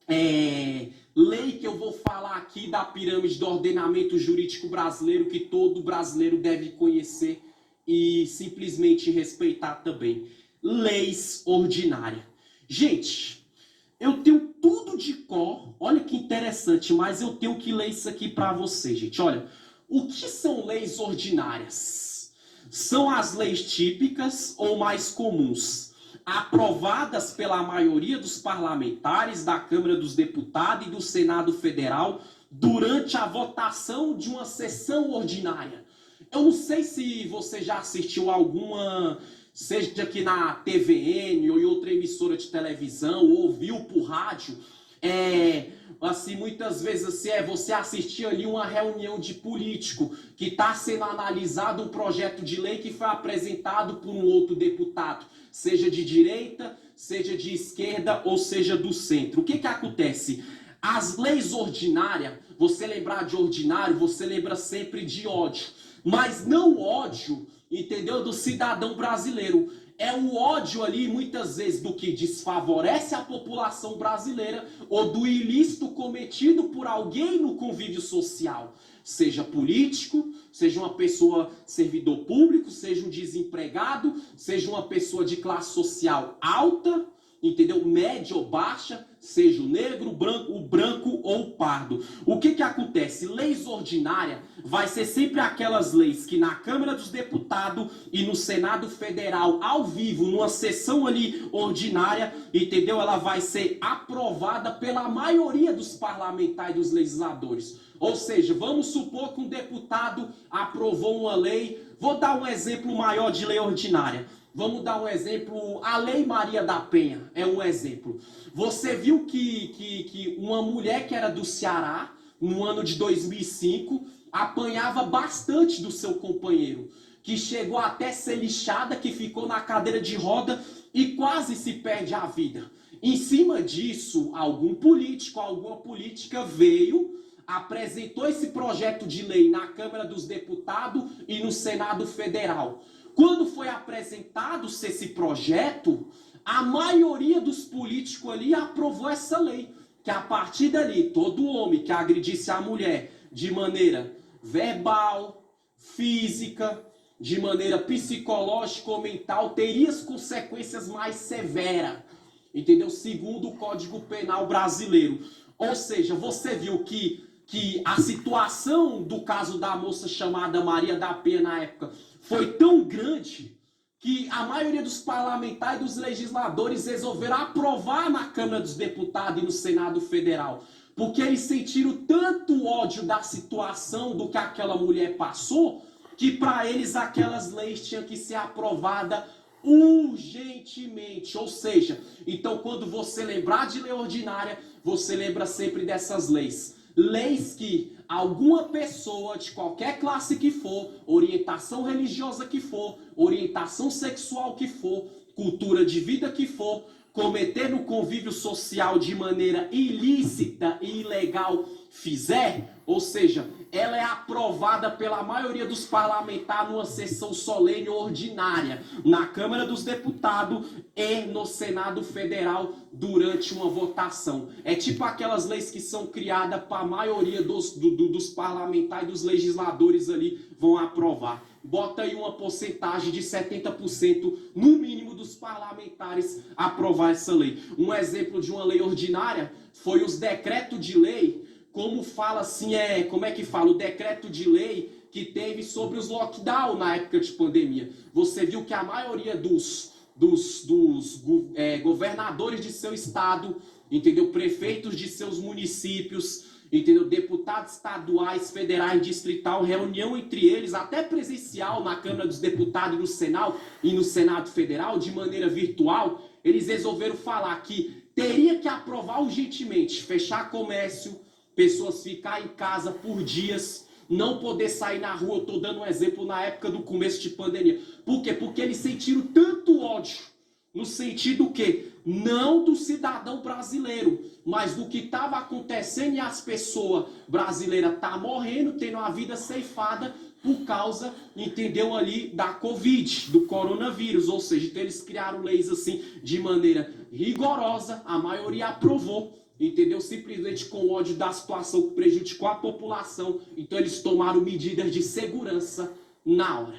Lei que eu vou falar aqui da pirâmide do ordenamento jurídico brasileiro, que todo brasileiro deve conhecer e simplesmente respeitar também. Leis ordinárias. Gente, eu tenho tudo de cor, olha que interessante, mas eu tenho que ler isso aqui para você, gente. Olha, o que são leis ordinárias? São as leis típicas ou mais comuns, aprovadas pela maioria dos parlamentares da Câmara dos Deputados e do Senado Federal durante a votação de uma sessão ordinária. Eu não sei se você já assistiu alguma, seja aqui na TVN ou em outra emissora de televisão, ou ouviu por rádio, assim, muitas vezes assim, você assistir ali uma reunião de político que está sendo analisado um projeto de lei que foi apresentado por um outro deputado, seja de direita, seja de esquerda ou seja do centro. O que que acontece? As leis ordinárias, você lembrar de ordinário, você lembra sempre de ódio, mas não ódio, entendeu, do cidadão brasileiro. É o ódio ali, muitas vezes, do que desfavorece a população brasileira ou do ilícito cometido por alguém no convívio social. Seja político, seja uma pessoa servidor público, seja um desempregado, seja uma pessoa de classe social alta, entendeu? Média ou baixa, seja o negro, o branco ou o pardo. O que que acontece? Leis ordinárias vai ser sempre aquelas leis que na Câmara dos Deputados e no Senado Federal, ao vivo, numa sessão ali ordinária, entendeu? Ela vai ser aprovada pela maioria dos parlamentares e dos legisladores. Ou seja, vamos supor que um deputado aprovou uma lei, vou dar um exemplo maior de lei ordinária. Vamos dar um exemplo, a Lei Maria da Penha é um exemplo. Você viu que uma mulher que era do Ceará, no ano de 2005, apanhava bastante do seu companheiro, que chegou até ser lixada, que ficou na cadeira de roda e quase se perde a vida. Em cima disso, algum político, alguma política veio, apresentou esse projeto de lei na Câmara dos Deputados e no Senado Federal. Quando foi apresentado esse projeto, a maioria dos políticos ali aprovou essa lei. Que a partir dali, todo homem que agredisse a mulher de maneira verbal, física, de maneira psicológica ou mental, teria as consequências mais severas. Entendeu? Segundo o Código Penal brasileiro. Ou seja, você viu que a situação do caso da moça chamada Maria da Penha na época foi tão grande que a maioria dos parlamentares e dos legisladores resolveram aprovar na Câmara dos Deputados e no Senado Federal. Porque eles sentiram tanto ódio da situação do que aquela mulher passou, que para eles aquelas leis tinham que ser aprovadas urgentemente. Ou seja, então quando você lembrar de lei ordinária, você lembra sempre dessas leis. Leis que alguma pessoa de qualquer classe que for, orientação religiosa que for, orientação sexual que for, cultura de vida que for, cometer no convívio social de maneira ilícita e ilegal fizer, ou seja, ela é aprovada pela maioria dos parlamentares numa sessão solene ordinária, na Câmara dos Deputados e no Senado Federal durante uma votação. É tipo aquelas leis que são criadas para a maioria dos parlamentares e dos legisladores ali vão aprovar. Bota aí uma porcentagem de 70% no mínimo dos parlamentares aprovar essa lei. Um exemplo de uma lei ordinária foi os decretos de lei, como fala assim, como é que fala? O decreto de lei que teve sobre os lockdown na época de pandemia. Você viu que a maioria dos governadores de seu estado, entendeu? Prefeitos de seus municípios, entendeu? Deputados estaduais, federais, distrital, reunião entre eles, até presencial na Câmara dos Deputados e no Senado Federal, de maneira virtual, eles resolveram falar que teria que aprovar urgentemente, fechar comércio, pessoas ficar em casa por dias, não poder sair na rua. Eu estou dando um exemplo na época do começo de pandemia. Por quê? Porque eles sentiram tanto ódio, no sentido que não do cidadão brasileiro, mas do que estava acontecendo e as pessoas brasileiras estão morrendo, tendo a vida ceifada por causa, entendeu, ali da Covid, do coronavírus. Ou seja, então eles criaram leis assim de maneira rigorosa, a maioria aprovou, entendeu? Simplesmente com ódio da situação que prejudicou a população. Então eles tomaram medidas de segurança na hora.